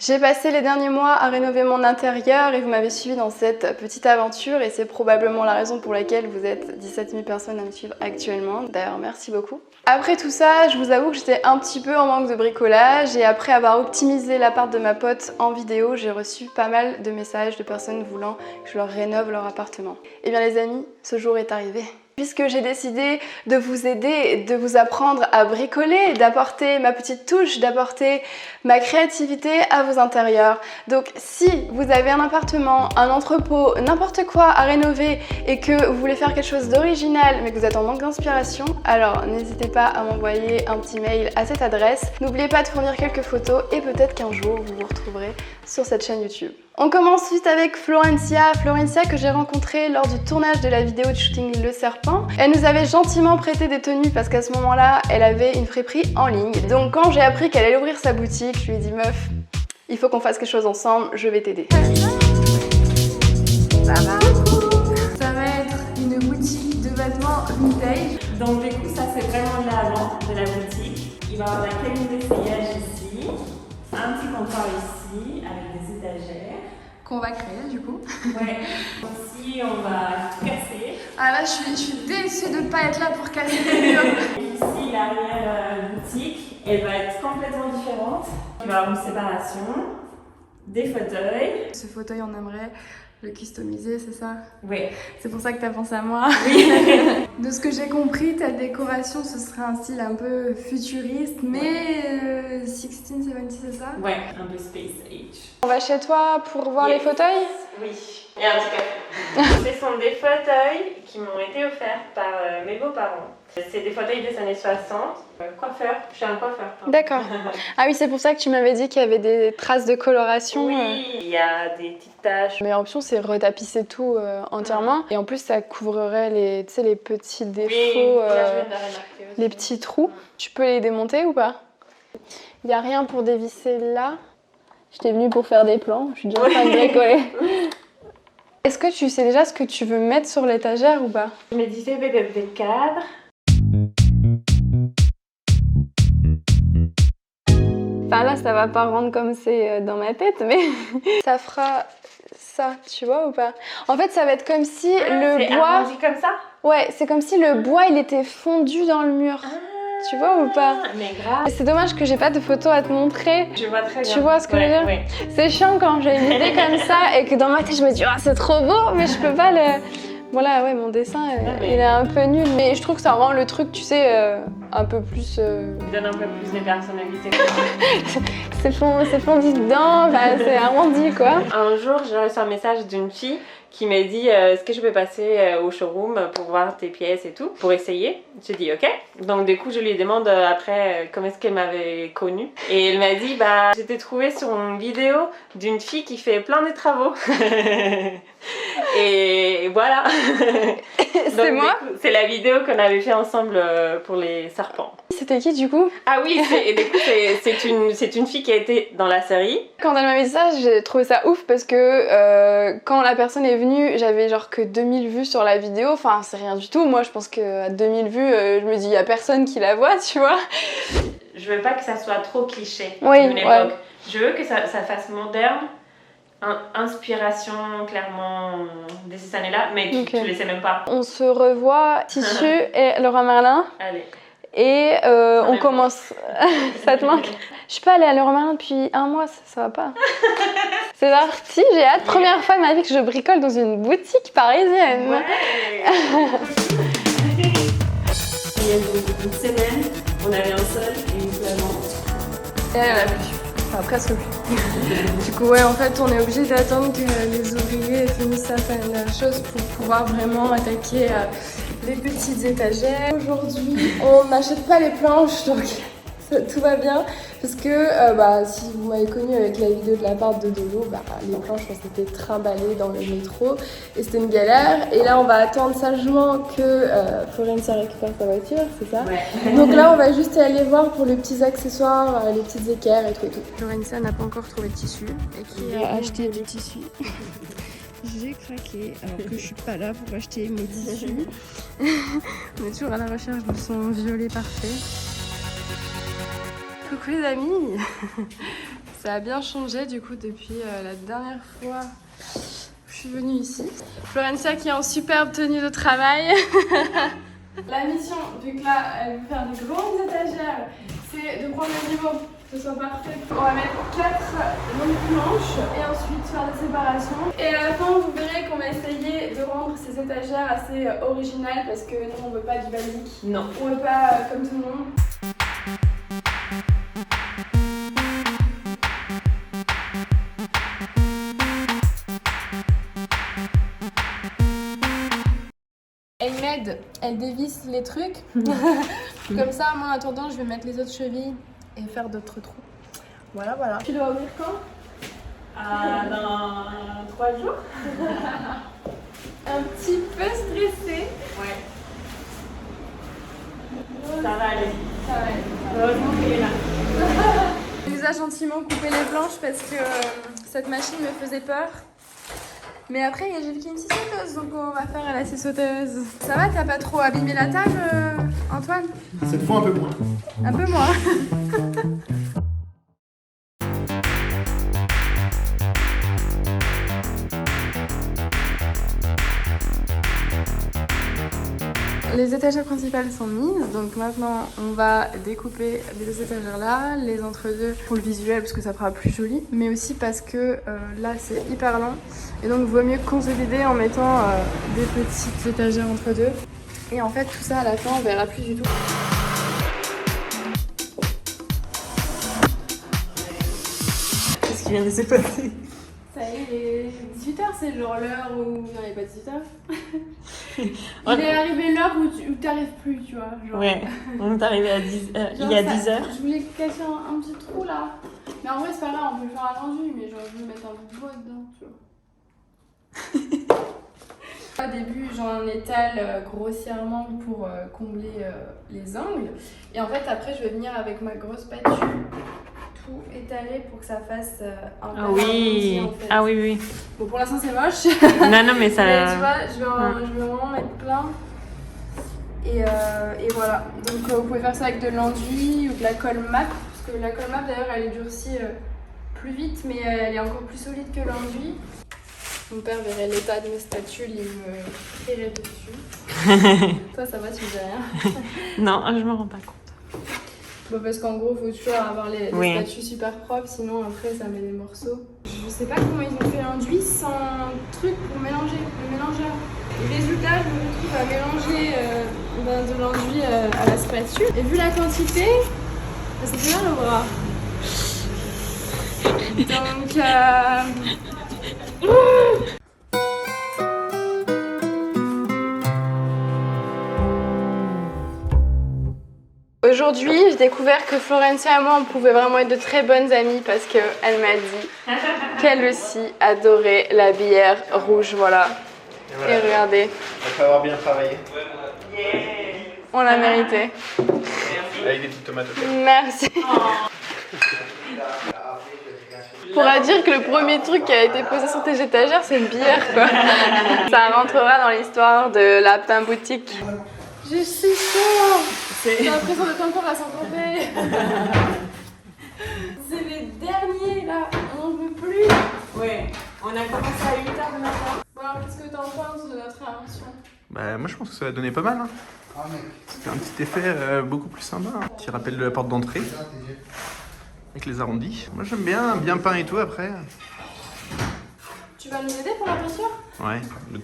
J'ai passé les derniers mois à rénover mon intérieur et vous m'avez suivi dans cette petite aventure et c'est probablement la raison pour laquelle vous êtes 17 000 personnes à me suivre actuellement. D'ailleurs, merci beaucoup. Après tout ça, je vous avoue que j'étais un petit peu en manque de bricolage et après avoir optimisé l'appart de ma pote en vidéo, j'ai reçu pas mal de messages de personnes voulant que je leur rénove leur appartement. Et bien les amis, ce jour est arrivé. Puisque j'ai décidé de vous aider, de vous apprendre à bricoler, d'apporter ma petite touche, d'apporter ma créativité à vos intérieurs. Donc si vous avez un appartement, un entrepôt, n'importe quoi à rénover et que vous voulez faire quelque chose d'original mais que vous êtes en manque d'inspiration, alors n'hésitez pas à m'envoyer un petit mail à cette adresse. N'oubliez pas de fournir quelques photos et peut-être qu'un jour vous vous retrouverez sur cette chaîne YouTube. On commence vite avec Florencia que j'ai rencontrée lors du tournage de la vidéo de shooting Le Serpent. Elle nous avait gentiment prêté des tenues parce qu'à ce moment-là, elle avait une friperie en ligne. Donc quand j'ai appris qu'elle allait ouvrir sa boutique, je lui ai dit meuf, il faut qu'on fasse quelque chose ensemble, je vais t'aider. Ça va être une boutique de vêtements vintage. Donc du coup ça c'est vraiment l'avant de la boutique. Il va y avoir la cabine d'essayage ici, un petit comptoir ici avec des étagères. Qu'on va créer du coup. Ouais. Ici on va tout casser. Ah là je suis déçue de ne pas être là pour casser les murs. Ici l'arrière boutique, elle va être complètement différente. Il va y avoir une séparation, des fauteuils. Ce fauteuil on aimerait le customiser, c'est ça? Oui. C'est pour ça que tu as pensé à moi. Oui. De ce que j'ai compris, ta décoration, ce serait un style un peu futuriste, mais 1670, c'est ça? Ouais, un peu space age. On va chez toi pour voir les fauteuils? Oui. Et un petit café. Ce sont des fauteuils qui m'ont été offerts par mes beaux-parents. C'est des fauteuils des années 60. Coiffeur, je suis un coiffeur. D'accord. Ah oui, c'est pour ça que tu m'avais dit qu'il y avait des traces de coloration. Oui, il y a des petites taches. La meilleure option, c'est retapisser tout entièrement. Et en plus, ça couvrerait les petits défauts, les petits trous. Tu peux les démonter ou pas? Il n'y a rien pour dévisser là. J'étais venue pour faire des plans. Je suis déjà en train de bricoler. Est-ce que tu sais déjà ce que tu veux mettre sur l'étagère ou pas? Je me disais peut-être des cadres. Enfin là, ça va pas rendre comme c'est dans ma tête, mais ça fera ça, tu vois ou pas? En fait, ça va être comme si le bois... arrondi comme ça? Ouais, c'est comme si le bois, il était fondu dans le mur. Tu vois ou pas? Mais grave. C'est dommage que j'ai pas de photos à te montrer. Je vois très bien. Tu vois ce que je veux dire? Ouais. C'est chiant quand j'ai une idée comme ça et que dans ma tête, je me dis « Ah, c'est trop beau !» mais je peux pas le... Voilà, ouais, mon dessin, il est un peu nul. Mais je trouve que ça rend le truc, tu sais, un peu plus... Il donne un peu plus de personnalité. c'est fondi dedans, bah, c'est arrondi, quoi. Un jour, j'ai reçu un message d'une fille qui m'a dit est-ce que je peux passer au showroom pour voir tes pièces et tout, pour essayer. J'ai dit ok. Donc du coup, je lui demande après comment est-ce qu'elle m'avait connue. Et elle m'a dit bah j'étais trouvée sur une vidéo d'une fille qui fait plein de travaux. Et voilà. C'est moi? C'est la vidéo qu'on avait fait ensemble pour les serpents. C'était qui du coup? Ah oui, c'est une fille qui a été dans la série. Quand elle m'a dit ça, j'ai trouvé ça ouf parce que quand la personne est venue, j'avais genre que 2000 vues sur la vidéo. Enfin, c'est rien du tout. Moi, je pense qu'à 2000 vues, je me dis, il y a personne qui la voit, tu vois. Je veux pas que ça soit trop cliché oui, d'une époque. Je veux que ça fasse moderne. Inspiration clairement de ces années-là, mais tu les sais même pas. On se revoit, Tissu et Leroy Merlin. Allez. Et on commence. Ça te manque? Je suis pas allée à Leroy Merlin depuis un mois, ça va pas. C'est parti, j'ai hâte. Première fois de ma vie que je bricole dans une boutique parisienne. Ouais. Il y a une semaine, on avait un sol et une plante. Et elle en a plus. Enfin, presque plus. Du coup, ouais, en fait, on est obligé d'attendre que les ouvriers finissent certaines choses pour pouvoir vraiment attaquer les petites étagères. Aujourd'hui, on n'achète pas les planches, donc tout va bien. Parce que si vous m'avez connu avec la vidéo de l'appart de Dolo, les planches on s'était trimballées dans le métro et c'était une galère. Et là on va attendre sagement que Florencia récupère sa voiture, c'est ça? Ouais. Donc là on va juste aller voir pour les petits accessoires, les petites équerres et tout et tout. Florencia n'a pas encore trouvé de tissu et qui a acheté du tissu. J'ai craqué alors que je suis pas là pour acheter mes tissus. On est toujours à la recherche de son violet parfait. Coucou les amis. Ça a bien changé du coup depuis la dernière fois que je suis venue ici. Florencia qui est en superbe tenue de travail. La mission, vu que là elle veut faire des grandes étagères, c'est de prendre le niveau, que ce soit parfait. On va mettre 4 longues planches et ensuite faire des séparations. Et à la fin, vous verrez qu'on va essayer de rendre ces étagères assez originales parce que nous on veut pas du basique. Non. On veut pas comme tout le monde. Elle m'aide, elle dévisse les trucs. Comme ça, moi en attendant, je vais mettre les autres chevilles et faire d'autres trous. Voilà, voilà. Tu dois ouvrir quand? Dans 3 jours. Un petit peu stressée. Ouais. Ça va aller. Ça va aller. Heureusement qu'il est là. Il nous a gentiment coupé les planches parce que cette machine me faisait peur. Mais après, j'ai vu qu'il y a une scie sauteuse, donc on va faire à la scie sauteuse. Ça va, t'as pas trop abîmé la table, Antoine? Cette fois un peu moins. Un peu moins. Les étagères principales sont mises, donc maintenant on va découper les deux étagères là, les entre-deux pour le visuel parce que ça fera plus joli, mais aussi parce que là c'est hyper long et donc vaut mieux consolider en mettant des petites étagères entre deux. Et en fait tout ça à la fin on verra plus du tout. Qu'est-ce qui vient de se passer? Ça y est, il est 18h, c'est genre l'heure où... Non, il n'est pas 18h. Il est arrivé l'heure où t'arrives plus, tu vois. Genre... Ouais, on est arrivé à 10, il y a 10 heures. Je voulais cacher un petit trou là. Mais en vrai, c'est pas grave, on peut le faire à l'enduit, mais genre, je vais mettre un bout de bois dedans, tu vois. Au début, j'en étale grossièrement pour combler les angles. Et en fait, après, je vais venir avec ma grosse spatule tout étaler pour que ça fasse un peu arrondi, en fait. Ah oui, oui. Bon, pour l'instant, c'est moche. Non, mais ça... Mais tu vois, je vais vraiment mettre plein. Et voilà. Donc, vous pouvez faire ça avec de l'enduit ou de la colle mat. Parce que la colle mat, d'ailleurs, elle est durcie plus vite, mais elle est encore plus solide que l'enduit. Mon père verrait l'état de mes spatules, il me crierait dessus. Toi, ça va, tu me dis rien? Non, je me rends pas compte. Bon, parce qu'en gros, il faut toujours avoir les statues super propres, sinon après ça met des morceaux. Je sais pas comment ils ont fait l'enduit sans truc pour mélanger, le mélangeur. Et résultat, je me retrouve à mélanger de l'enduit à la spatule. Et vu la quantité, ça fait bien le bras. Donc, aujourd'hui, j'ai découvert que Florencia et moi, on pouvait vraiment être de très bonnes amies parce qu'elle m'a dit qu'elle aussi adorait la bière rouge, voilà. Et regardez. Après avoir bien travaillé. On l'a mérité. Avec des petites tomates. Merci. On pourra dire que le premier truc qui a été posé sur tes étagères, c'est une bière, quoi. Ça rentrera dans l'histoire de la pain boutique. Je suis chaud. J'ai l'impression d'être encore à Saint-Tropez. C'est les derniers là, on n'en veut plus. Ouais, on a commencé à 8h du matin. Bon alors qu'est-ce que t'en penses de notre invention? Bah moi je pense que ça va donner pas mal. Hein. C'est un petit effet beaucoup plus sympa. Hein, qui rappelle de la porte d'entrée. Avec les arrondis. Moi j'aime bien peint et tout après. Tu vas nous aider pour la peinture? Ouais,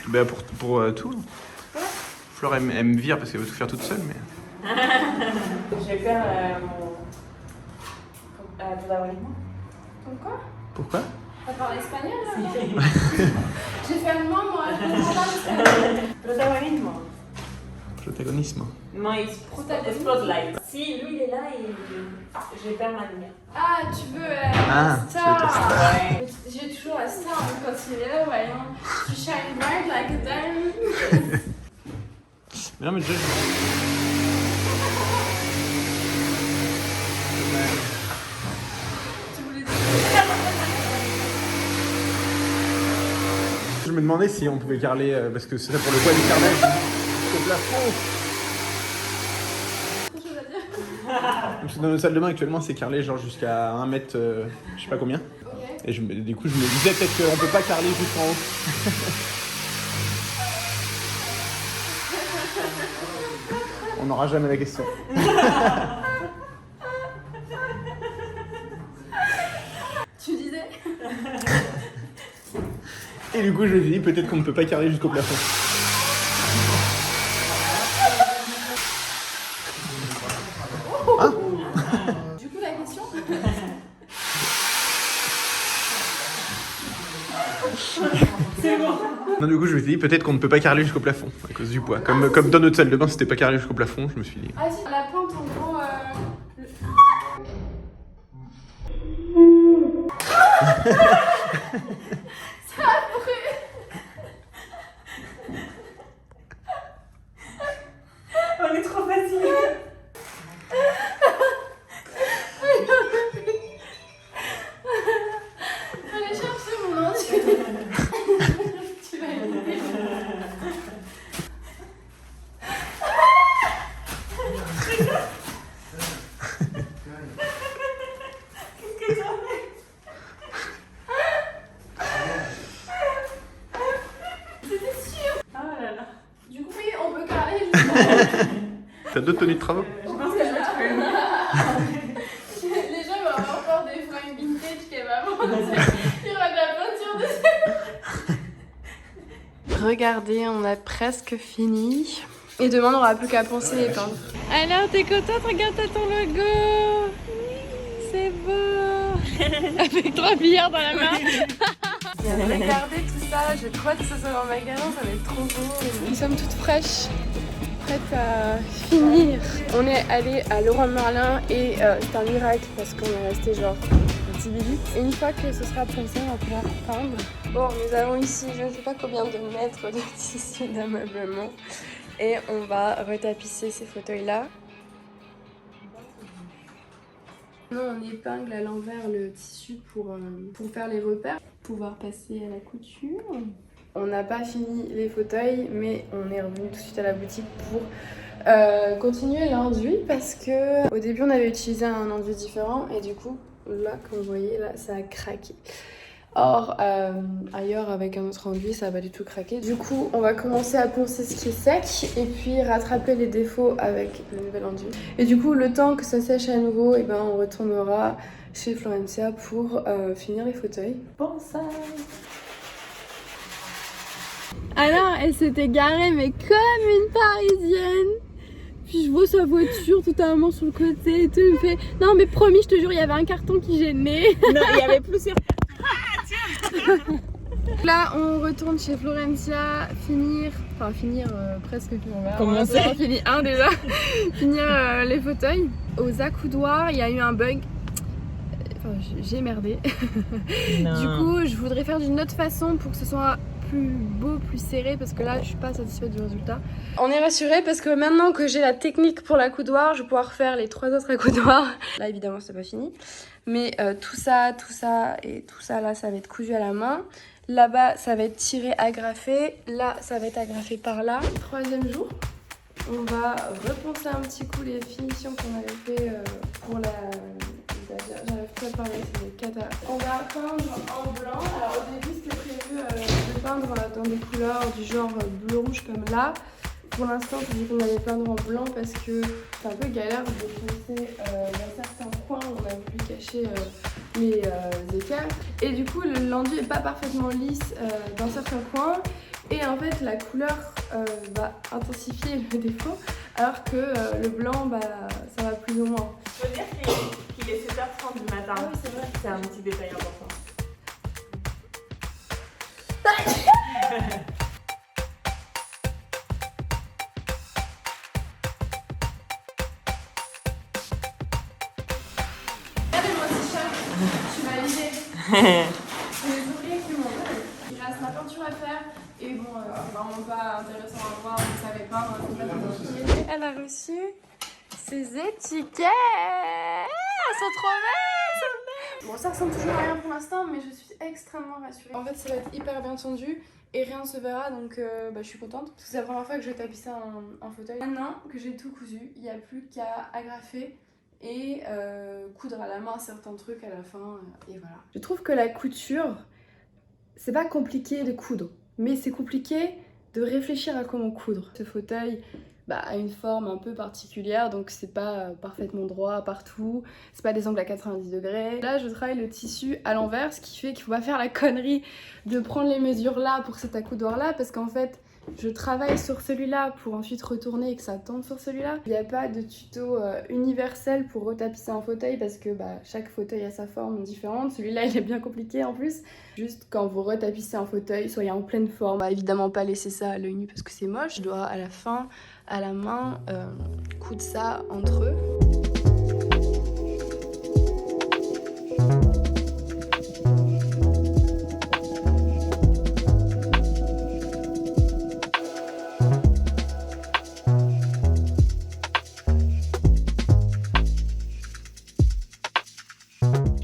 bah, pour tout. Ouais. Flore elle me vire parce qu'elle veut tout faire toute seule mais... Je vais faire mon... Pourquoi? Pourquoi? T'as parlé espagnol là? J'ai fait allemand moi, je comprends pas l'espagnol. Protagonisme. Non, il spotlight. Si lui il est là, je vais faire ma lumière. Ah, tu veux Ah, la tu veux ta star. Ouais. J'ai toujours la star quand il est là, voyons. Tu shine bright like a diamond. Mais non mais déjà... Je me demandais si on pouvait carreler, parce que ce serait pour le poids du carrelage au plafond. Autre chose à dire? Parce que dans notre salle de bain actuellement c'est carrelé genre jusqu'à 1 mètre, je sais pas combien. Ok. Et du coup je me disais peut-être qu'on peut pas carreler jusqu'en haut. On n'aura jamais la question. Tu disais? Et du coup je me suis dit peut-être qu'on ne peut pas carreler jusqu'au plafond. Du coup, la question? C'est bon. Non, du coup je me suis dit peut-être qu'on ne peut pas carreler jusqu'au plafond à cause du poids. Comme dans notre salle de bain c'était pas carrelé jusqu'au plafond, je me suis dit. Ah si, la plante en gros... Ça a brûlé. On est trop fatigués. Allez chercher mon ordi. Tu vas aider. Qu'est-ce que t'en fais? C'était sûr. Oh là là. Du coup, oui, on peut carrer jusqu'en T'as d'autres tenues de travaux? Je pense que je vais trouver une. Les gens vont avoir peur des fringues vintage qu'elle va vendre. Il y aura de la peinture dessus. Regardez, on a presque fini. Et demain, on n'aura plus qu'à penser les peindre. Alors, t'es contente? Regarde, t'as ton logo. C'est beau. Avec 3 billards dans la main. Regardez tout ça. J'ai trop hâte que ce soit dans le magasin. Ça va être trop beau. Nous sommes toutes fraîches, prêtes à finir. On est allé à Leroy Merlin et c'est un miracle parce qu'on est resté genre 10 minutes. Et une fois que ce sera pensé, on va pouvoir peindre. Bon, nous avons ici je ne sais pas combien de mètres de tissu d'ameublement et on va retapisser ces fauteuils-là. Non, on épingle à l'envers le tissu pour faire les repères, pouvoir passer à la couture. On n'a pas fini les fauteuils, mais on est revenu tout de suite à la boutique pour continuer l'enduit parce que au début on avait utilisé un enduit différent et du coup là comme vous voyez là ça a craqué. Or ailleurs avec un autre enduit ça va pas du tout craquer. Du coup on va commencer à poncer ce qui est sec et puis rattraper les défauts avec le nouvel enduit. Et du coup le temps que ça sèche à nouveau, et ben on retournera chez Florencia pour finir les fauteuils. Bon ça. Alors, elle s'était garée, mais comme une Parisienne. Puis je vois sa voiture totalement sur le côté et tout. Elle me fait non, mais promis, je te jure, il y avait un carton qui gênait. Non, il y avait plusieurs. Là, on retourne chez Florencia, finir presque finir. Commencer. On finit un déjà. Finir les fauteuils. Aux accoudoirs, il y a eu un bug. Enfin, j'ai merdé. Non. Du coup, je voudrais faire d'une autre façon pour que ce soit plus beau, plus serré parce que là je suis pas satisfaite du résultat. On est rassuré parce que maintenant que j'ai la technique pour l'accoudoir, je vais pouvoir faire les 3 autres accoudoirs. Là évidemment c'est pas fini, mais tout ça et tout ça là ça va être cousu à la main. Là-bas ça va être tiré, agrafé, là ça va être agrafé par là. 3e jour, on va repenser un petit coup les finitions qu'on avait fait pour la... J'arrive pas à parler, c'est des cata. On va peindre en blanc. Alors au début c'était prévu de peindre dans des couleurs du genre bleu-rouge comme là. Pour l'instant j'ai dit qu'on allait peindre en blanc parce que c'est un peu galère de défoncer dans certains coins où on a voulu cacher les écailles. Et du coup l'enduit est pas parfaitement lisse dans certains coins. Et en fait la couleur va intensifier le défaut alors que le blanc ça va plus ou moins. Je veux dire qu'il est 7h30 du matin. Ah oui, c'est vrai. C'est un petit détail important. Regardez-moi ce chat, je suis validée. C'est les ouvriers qui m'ont dit. Il reste la peinture à faire et bon, c'est vraiment pas intéressant à voir, vous savez peindre, c'est pas compliqué. Elle a reçu ses étiquettes. Elles sont trop belles. Bon, ça ressemble toujours à rien pour l'instant, mais je suis extrêmement rassurée. En fait, ça va être hyper bien tendu et rien ne se verra, donc je suis contente. Parce que c'est la première fois que je vais tapisser un fauteuil. Maintenant que j'ai tout cousu, il n'y a plus qu'à agrafer et coudre à la main certains trucs à la fin, et voilà. Je trouve que la couture, c'est pas compliqué de coudre, mais c'est compliqué de réfléchir à comment coudre. Ce fauteuil a une forme un peu particulière, donc c'est pas parfaitement droit partout, c'est pas des angles à 90 degrés. Là je travaille le tissu à l'envers, ce qui fait qu'il faut pas faire la connerie de prendre les mesures là pour cet accoudoir là, parce qu'en fait je travaille sur celui-là pour ensuite retourner et que ça tombe sur celui-là. Il n'y a pas de tuto universel pour retapisser un fauteuil parce que chaque fauteuil a sa forme différente. Celui-là il est bien compliqué en plus. Juste quand vous retapissez un fauteuil, soyez en pleine forme. On va évidemment pas laisser ça à l'œil nu parce que c'est moche. Je dois à la fin, à la main, coudre ça entre eux.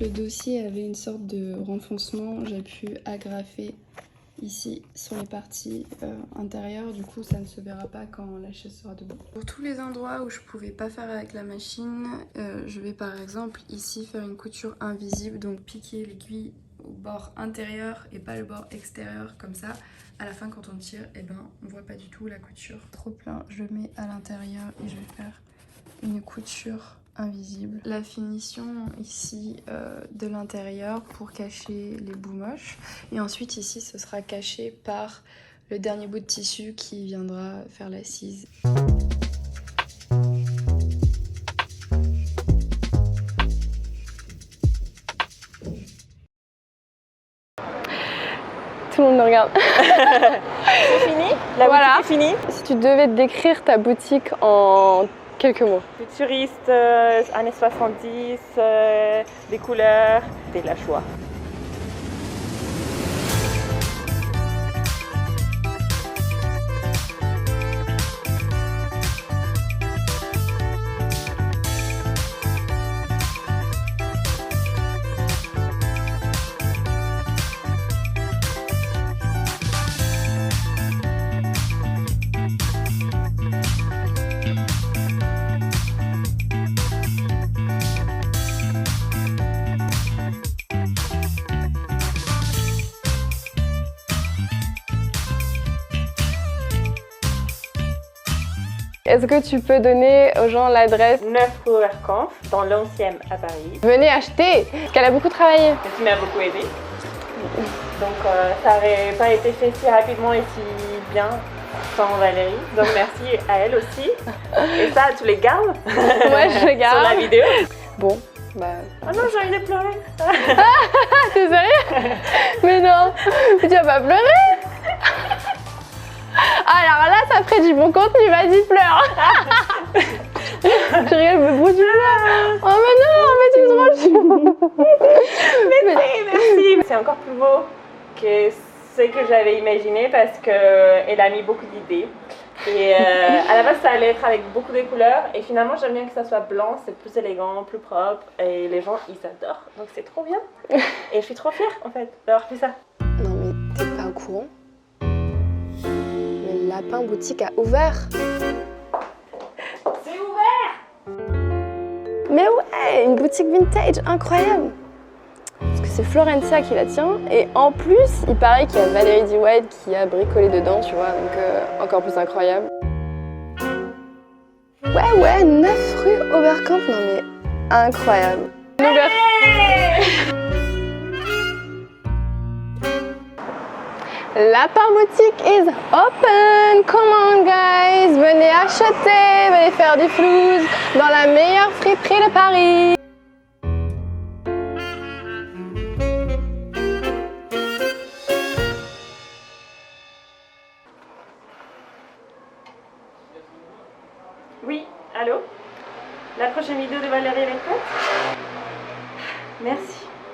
Le dossier avait une sorte de renfoncement, j'ai pu agrafer ici sur les parties intérieures, du coup ça ne se verra pas quand la chaise sera debout. Pour tous les endroits où je pouvais pas faire avec la machine, je vais par exemple ici faire une couture invisible, donc piquer l'aiguille au bord intérieur et pas le bord extérieur, comme ça à la fin quand on tire, on voit pas du tout la couture. Trop plein, je le mets à l'intérieur et je vais faire une couture invisible. La finition ici de l'intérieur pour cacher les bouts moches, et ensuite ici ce sera caché par le dernier bout de tissu qui viendra faire l'assise. Tout le monde me regarde. C'est fini? La boutique est finie? Si tu devais décrire ta boutique en quelques mots. Futuriste, années 70, des couleurs, de la joie. Est-ce que tu peux donner aux gens l'adresse? 9 rue Oberkampf, dans l'11e à Paris. Venez acheter, parce qu'elle a beaucoup travaillé. Tu m'as beaucoup aidé. Donc ça n'aurait pas été fait si rapidement et si bien sans Valérie. Donc merci à elle aussi. Et ça, tu les gardes? Moi je garde. Sur la vidéo. Bon, Oh non, j'ai envie de pleurer. T'es sérieux? Mais non, tu vas pas pleurer? Alors là, ça ferait du bon contenu, vas-y, pleure. Je rigole, mais bon, tu pleures. Oh mais non, mais tu me drôles. Merci. C'est encore plus beau que ce que j'avais imaginé parce qu'elle a mis beaucoup d'idées. Et à la base, ça allait être avec beaucoup de couleurs. Et finalement, j'aime bien que ça soit blanc, c'est plus élégant, plus propre. Et les gens, ils adorent. Donc c'est trop bien. Et je suis trop fière, en fait, d'avoir fait ça. Non mais t'es pas au courant? Le Lapin Boutique a ouvert. C'est ouvert! Mais ouais, une boutique vintage incroyable. Parce que c'est Florencia qui la tient. Et en plus, il paraît qu'il y a Valérie D. White qui a bricolé dedans, tu vois. Donc encore plus incroyable. Ouais, 9 rue Oberkampf. Non mais incroyable. Lapin Boutique is open! Come on guys! Venez acheter, venez faire du flouze dans la meilleure friperie de Paris! Oui, allô? La prochaine vidéo de Valérie elle est prête? Merci.